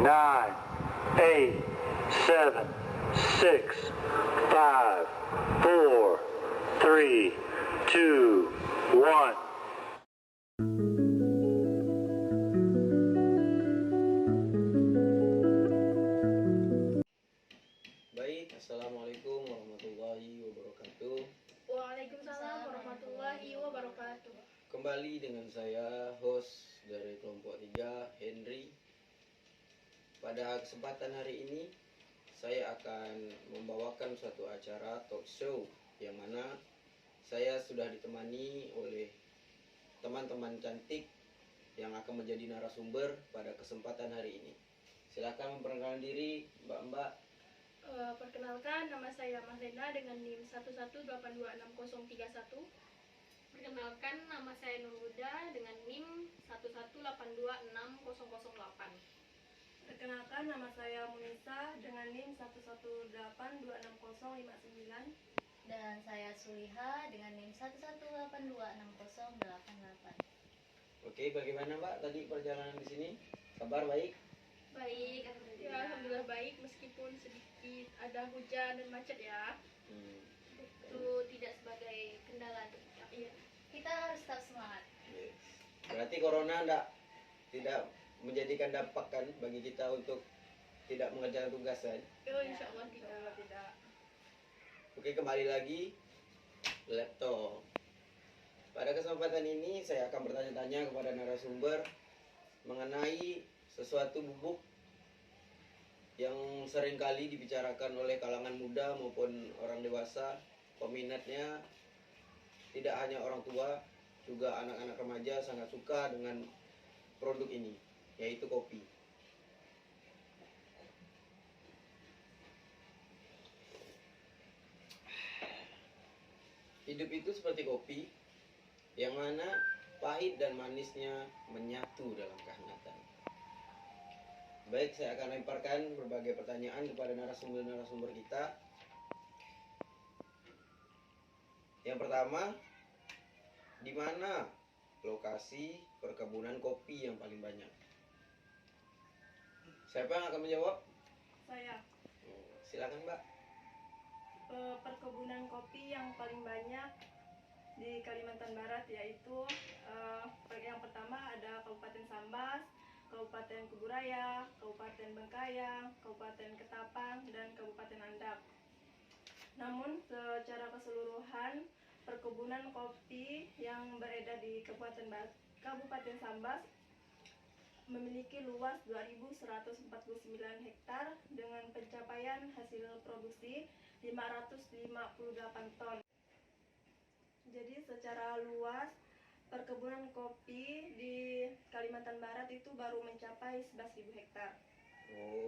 nine, eight, seven, six, five, four, three, two, one. Baik, Assalamualaikum warahmatullahi wabarakatuh. Waalaikumsalam warahmatullahi wabarakatuh. Kembali dengan saya, host dari kelompok 3, Henry. Pada kesempatan hari ini, saya akan membawakan suatu acara talk show yang mana saya sudah ditemani oleh teman-teman cantik yang akan menjadi narasumber pada kesempatan hari ini. Silakan memperkenalkan diri, Mbak-mbak. Perkenalkan, nama saya Mahlena dengan NIM 118266031. Perkenalkan, nama saya Nur Huda dengan NIM 118260008. Perkenalkan, nama saya Munisa dengan NIM 118266059. Dan saya Suliha dengan NIM 118260088. Oke, bagaimana Mbak tadi perjalanan di sini? Kabar baik? Baik, Ya, alhamdulillah baik meskipun sedikit ada hujan dan macet ya. itu tidak sebagai kendala untuk kita. Iya. Kita harus tetap semangat. Yes. Berarti corona tidak menjadikan dampak kan bagi kita untuk tidak mengerjakan tugas kan? Insya Allah tidak. Oke, kembali lagi laptop. Pada kesempatan ini saya akan bertanya-tanya kepada narasumber mengenai sesuatu bubuk yang seringkali dibicarakan oleh kalangan muda maupun orang dewasa. Peminatnya tidak hanya orang tua, juga anak-anak remaja sangat suka dengan produk ini, yaitu kopi. Hidup itu seperti kopi, yang mana pahit dan manisnya menyatu dalam kehangatan. Baik, saya akan lemparkan berbagai pertanyaan kepada narasumber-narasumber kita. Yang pertama, di mana lokasi perkebunan kopi yang paling banyak? Siapa yang akan menjawab? Saya. Silakan, Mbak. Perkebunan kopi yang paling banyak di Kalimantan Barat yaitu yang pertama ada Kabupaten Sambas, Kabupaten Kuburaya, Kabupaten Bengkayang, Kabupaten Ketapang, dan Kabupaten Andap. Namun secara keseluruhan perkebunan kopi yang beredar di Kabupaten Sambas memiliki luas 2.149 hektar dengan pencapaian hasil produksi 558 ton. Jadi secara luas perkebunan kopi di Kalimantan Barat itu baru mencapai 11.000 hektar.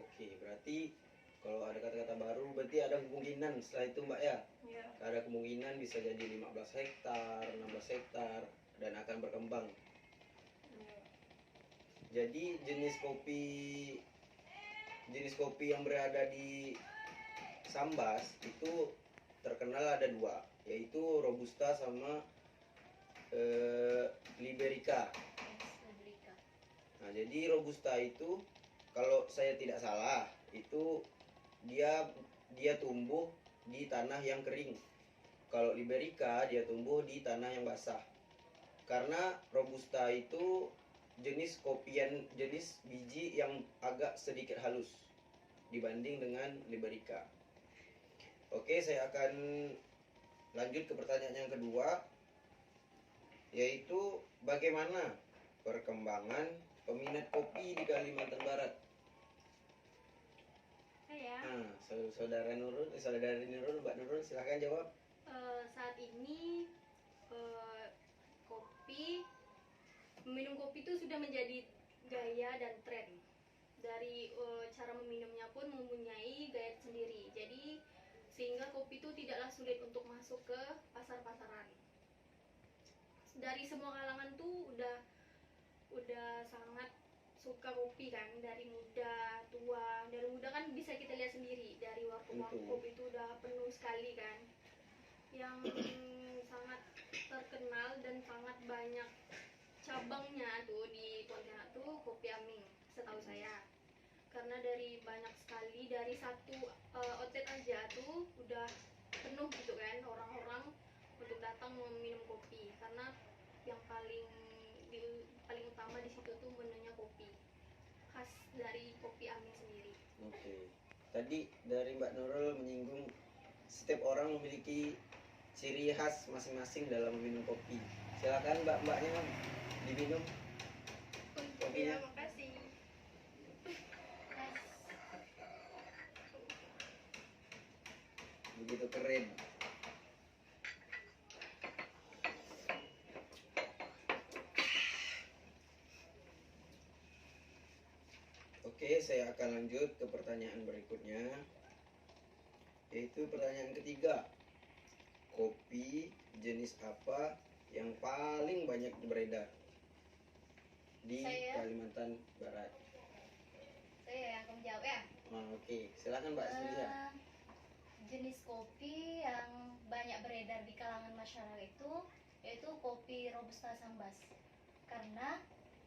Oke, berarti kalau ada kata-kata baru berarti ada kemungkinan setelah itu, Mbak ya? Ya. Ada kemungkinan bisa jadi 15 hektar, 16 hektar dan akan berkembang. Jadi jenis kopi yang berada di Sambas itu terkenal ada dua, yaitu Robusta sama Liberica. Nah, jadi Robusta itu kalau saya tidak salah itu dia tumbuh di tanah yang kering. Kalau Liberica dia tumbuh di tanah yang basah. Karena Robusta itu jenis biji yang agak sedikit halus dibanding dengan Liberica. Oke, saya akan lanjut ke pertanyaan yang kedua, yaitu bagaimana perkembangan peminat kopi di Kalimantan Barat? Saudari Nurul, Mbak Nurul, silakan jawab. Saat ini meminum kopi itu sudah menjadi gaya dan tren. Dari cara meminumnya pun mempunyai gaya sendiri. Jadi sehingga kopi itu tidaklah sulit untuk masuk ke pasar-pasaran. Dari semua kalangan tuh udah sangat suka kopi kan, dari muda, tua. Dari muda kan bisa kita lihat sendiri, dari warung kopi itu udah penuh sekali kan. Yang sangat terkenal dan sangat banyak cabangnya tuh di Pontianak tuh Kopi Aming, setahu saya. karena dari banyak sekali, dari satu outlet aja tuh udah penuh gitu kan orang-orang untuk datang meminum kopi, karena yang paling utama di situ tuh menunya kopi khas dari kopi Amin sendiri. Oke. Tadi dari Mbak Nurul menyinggung setiap orang memiliki ciri khas masing-masing dalam meminum kopi. Silakan mbak-mbaknya diminum kopinya. Terima kasih. Begitu keren. Oke, saya akan lanjut ke pertanyaan berikutnya, yaitu pertanyaan ketiga. Kopi jenis apa yang paling banyak beredar di Saya. Kalimantan Barat? Saya yang akan menjawab ya. Oke, silakan Mbak Sulia. Jenis kopi yang banyak beredar di kalangan masyarakat itu yaitu kopi Robusta Sambas. Karena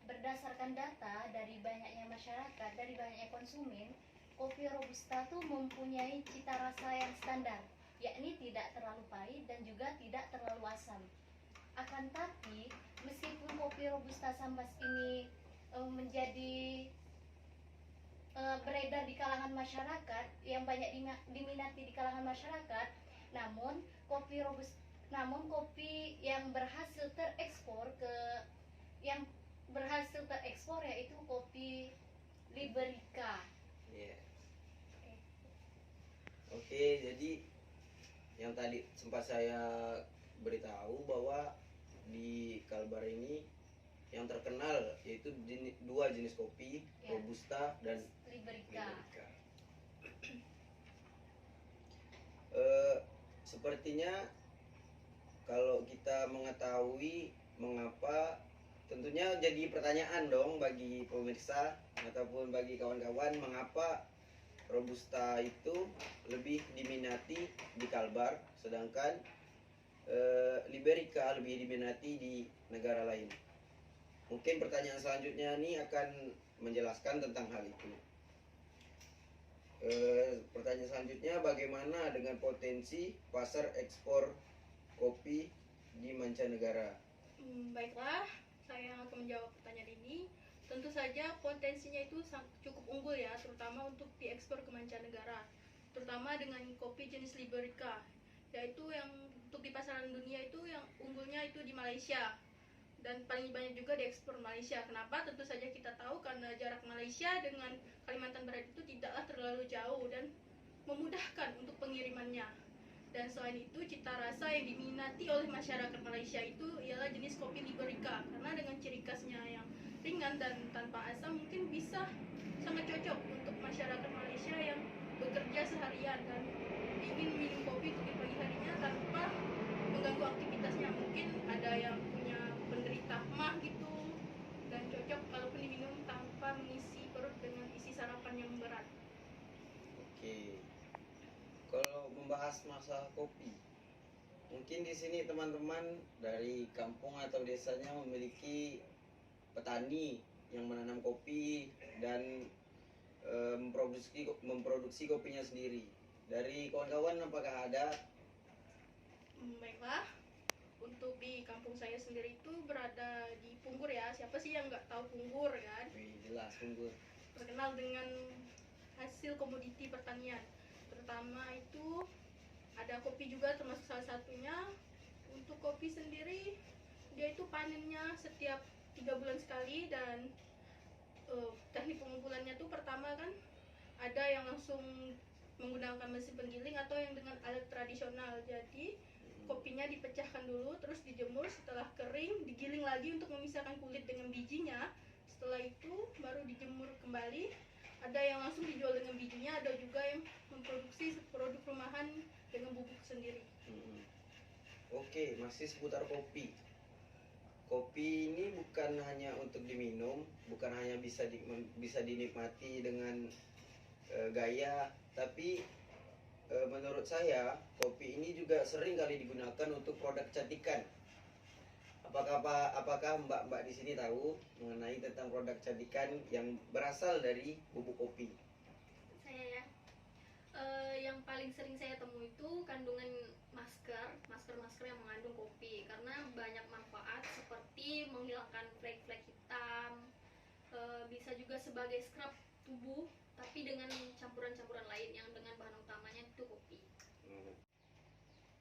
berdasarkan data dari banyaknya masyarakat, dari banyaknya konsumen, kopi Robusta tuh mempunyai cita rasa yang standar, yakni tidak terlalu pahit dan juga tidak terlalu asam. Akan tapi, meskipun kopi Robusta Sambas ini menjadi beredar di kalangan masyarakat, yang banyak diminati di kalangan masyarakat, namun kopi yang berhasil terekspor yaitu kopi Liberica. Iya. Oke, jadi yang tadi sempat saya beritahu bahwa di Kalbar ini yang terkenal yaitu dua jenis kopi, Ya. Robusta dan Liberica. Liberica. Sepertinya kalau kita mengetahui mengapa, tentunya jadi pertanyaan dong bagi pemirsa ataupun bagi kawan-kawan, mengapa Robusta itu lebih diminati di Kalbar sedangkan Liberica lebih diminati di negara lain. Mungkin pertanyaan selanjutnya ini akan menjelaskan tentang hal itu. Pertanyaan selanjutnya, bagaimana dengan potensi pasar ekspor kopi di mancanegara? Baiklah, saya akan menjawab pertanyaan ini. Tentu saja potensinya itu cukup unggul ya, terutama untuk diekspor ke mancanegara, terutama dengan kopi jenis Liberica, yaitu yang untuk di pasaran dunia itu yang unggulnya itu di Malaysia, dan paling banyak juga diekspor Malaysia. Kenapa? Tentu saja kita tahu karena jarak Malaysia dengan Kalimantan Barat itu tidaklah terlalu jauh dan memudahkan untuk pengirimannya. Dan selain itu, cita rasa yang diminati oleh masyarakat Malaysia itu ialah jenis kopi Liberica, karena dengan ciri khasnya yang ringan dan tanpa asam mungkin bisa sangat cocok untuk masyarakat Malaysia yang bekerja seharian dan ingin minum kopi untuk di pagi harinya tanpa mengganggu aktivitasnya. Mungkin ada yang punya penderita mah gitu, dan cocok kalaupun diminum tanpa mengisi perut dengan isi sarapan yang berat. Oke. Kalau membahas masalah kopi, mungkin di sini teman-teman dari kampung atau desanya memiliki petani yang menanam kopi dan memproduksi kopinya sendiri. Dari kawan-kawan apakah ada? Baiklah, untuk di kampung saya sendiri itu berada di Punggur ya. Siapa sih yang nggak tahu Punggur kan? Wih, jelas Punggur. Terkenal dengan hasil komoditi pertanian. Terutama itu ada kopi juga termasuk salah satunya. Untuk kopi sendiri dia itu panennya setiap 3 bulan sekali, dan teknik pengumpulannya tuh pertama kan ada yang langsung menggunakan mesin penggiling atau yang dengan alat tradisional. Jadi kopinya dipecahkan dulu, terus dijemur, setelah kering digiling lagi untuk memisahkan kulit dengan bijinya. Setelah itu baru dijemur kembali. Ada yang langsung dijual dengan bijinya, ada juga yang memproduksi produk rumahan dengan bubuk sendiri. Oke, masih seputar kopi. Kopi ini bukan hanya untuk diminum, bukan hanya bisa dinikmati dengan gaya, tapi menurut saya kopi ini juga sering kali digunakan untuk produk kecantikan. apakah mbak-mbak di sini tahu mengenai tentang produk kecantikan yang berasal dari bubuk kopi? Saya ya, yang paling sering saya temui itu kandungan masker yang mengandung kopi, karena banyak manfaat seperti menghilangkan flek-flek hitam, bisa juga sebagai scrub tubuh, tapi dengan campuran-campuran lain yang dengan bahan utamanya itu kopi.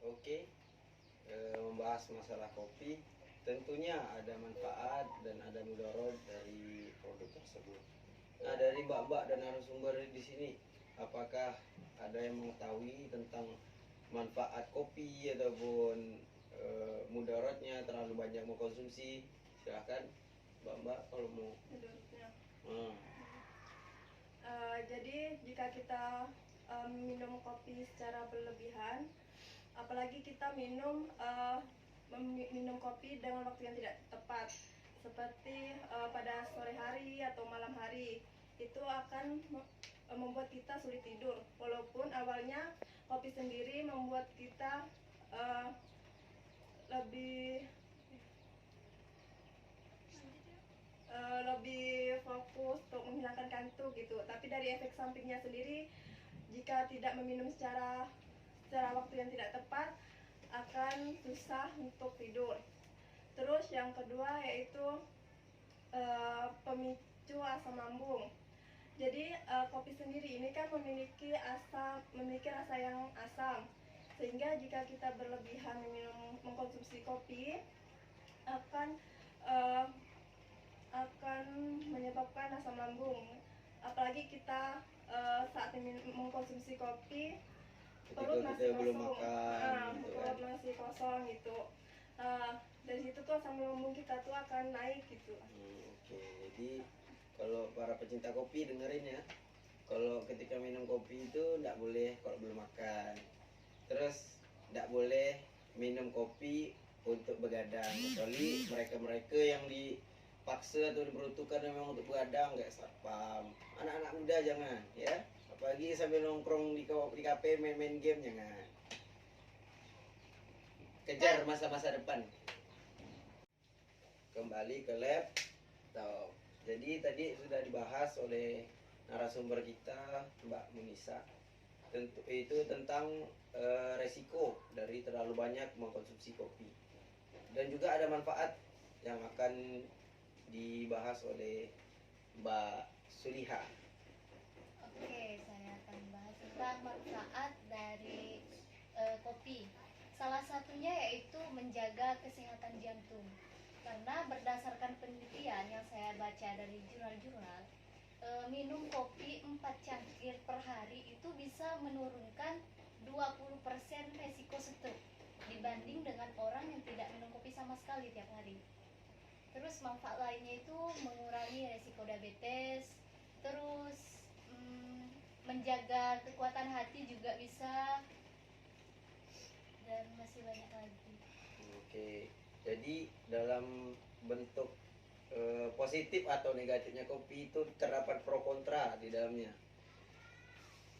Oke, membahas masalah kopi, tentunya ada manfaat dan ada mudarat dari produk tersebut. Nah, dari mbak-mbak dan narasumber di sini, apakah ada yang mengetahui tentang manfaat kopi ataupun mudaratnya terlalu banyak mengkonsumsi? Silahkan mbak-mbak kalau mau. Menurutnya. Hmm. Jadi jika kita minum kopi secara berlebihan, apalagi kita minum kopi dengan waktu yang tidak tepat, seperti pada sore hari atau malam hari, itu akan membuat kita sulit tidur. Walaupun awalnya kopi sendiri membuat kita lebih fokus untuk menghilangkan kantuk gitu. Tapi dari efek sampingnya sendiri, jika tidak meminum secara waktu yang tidak tepat, akan susah untuk tidur. Terus yang kedua yaitu pemicu asam lambung. Jadi kopi sendiri ini kan memiliki rasa yang asam, sehingga jika kita berlebihan mengkonsumsi kopi akan menyebabkan asam lambung. Apalagi kita saat mengkonsumsi kopi, perut masih belum kosong, makan, gitu kan. perut masih kosong gitu. Dari situ tuh asam lambung kita tuh akan naik gitu. Oke, jadi kalau para pecinta kopi dengerin ya, kalau ketika minum kopi itu tidak boleh kalau belum makan. Terus tidak boleh minum kopi untuk begadang, kecuali mereka-mereka yang dipaksa atau diperuntukkan memang untuk begadang, kayak satpam. Anak-anak muda jangan ya, apalagi sambil nongkrong di kafe main-main game, jangan. Kejar masa-masa depan. Kembali ke laptop. Jadi tadi sudah dibahas oleh narasumber kita Mbak Munisa, itu tentang resiko dari terlalu banyak mengkonsumsi kopi, dan juga ada manfaat yang akan dibahas oleh Mbak Suliha. Oke, saya akan bahas tentang manfaat dari kopi. Salah satunya yaitu menjaga kesehatan jantung. Karena berdasarkan penelitian yang saya baca dari jurnal-jurnal, minum kopi 4 cangkir per hari itu bisa menurunkan 20% resiko stroke dibanding dengan orang yang tidak minum kopi sama sekali tiap hari. Terus manfaat lainnya itu mengurangi resiko diabetes, terus menjaga kekuatan hati juga bisa, dan masih banyak lagi. Oke, jadi dalam bentuk positif atau negatifnya kopi itu terdapat pro kontra di dalamnya.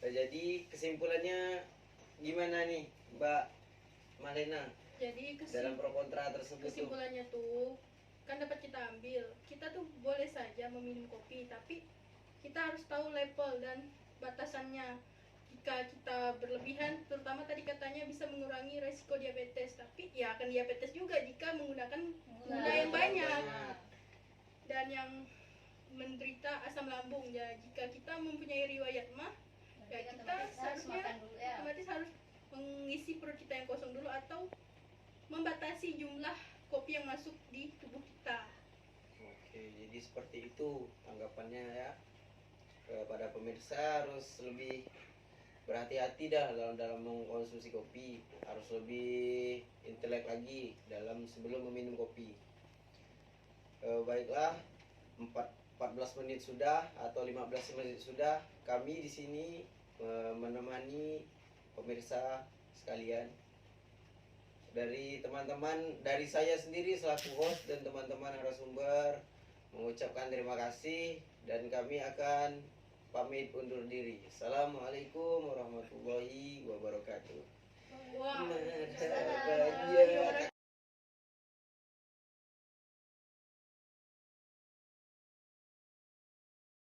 Jadi kesimpulannya gimana nih Mbak Malena Jadi dalam pro kontra tersebut? kesimpulannya tuh kan dapat kita ambil, kita tuh boleh saja meminum kopi, tapi kita harus tahu level dan batasannya. Jika kita berlebihan, terutama tadi katanya bisa mengurangi resiko diabetes, tapi ya akan diabetes juga jika menggunakan gula yang banyak. Dan yang menderita asam lambung, ya jika kita mempunyai riwayat mah, ya kita seharusnya otomatis harus mengisi perut kita yang kosong dulu, atau membatasi jumlah kopi yang masuk di tubuh kita. Oke, jadi seperti itu tanggapannya ya. Kepada pemirsa harus lebih berhati-hati dah dalam mengkonsumsi kopi, harus lebih intelek lagi dalam sebelum meminum kopi. Baiklah, 14 menit sudah atau 15 menit sudah kami di sini menemani pemirsa sekalian. Dari teman-teman, dari saya sendiri selaku host dan teman-teman narasumber mengucapkan terima kasih, dan kami akan pamit undur diri. Assalamualaikum warahmatullahi wabarakatuh. Wah, Nah,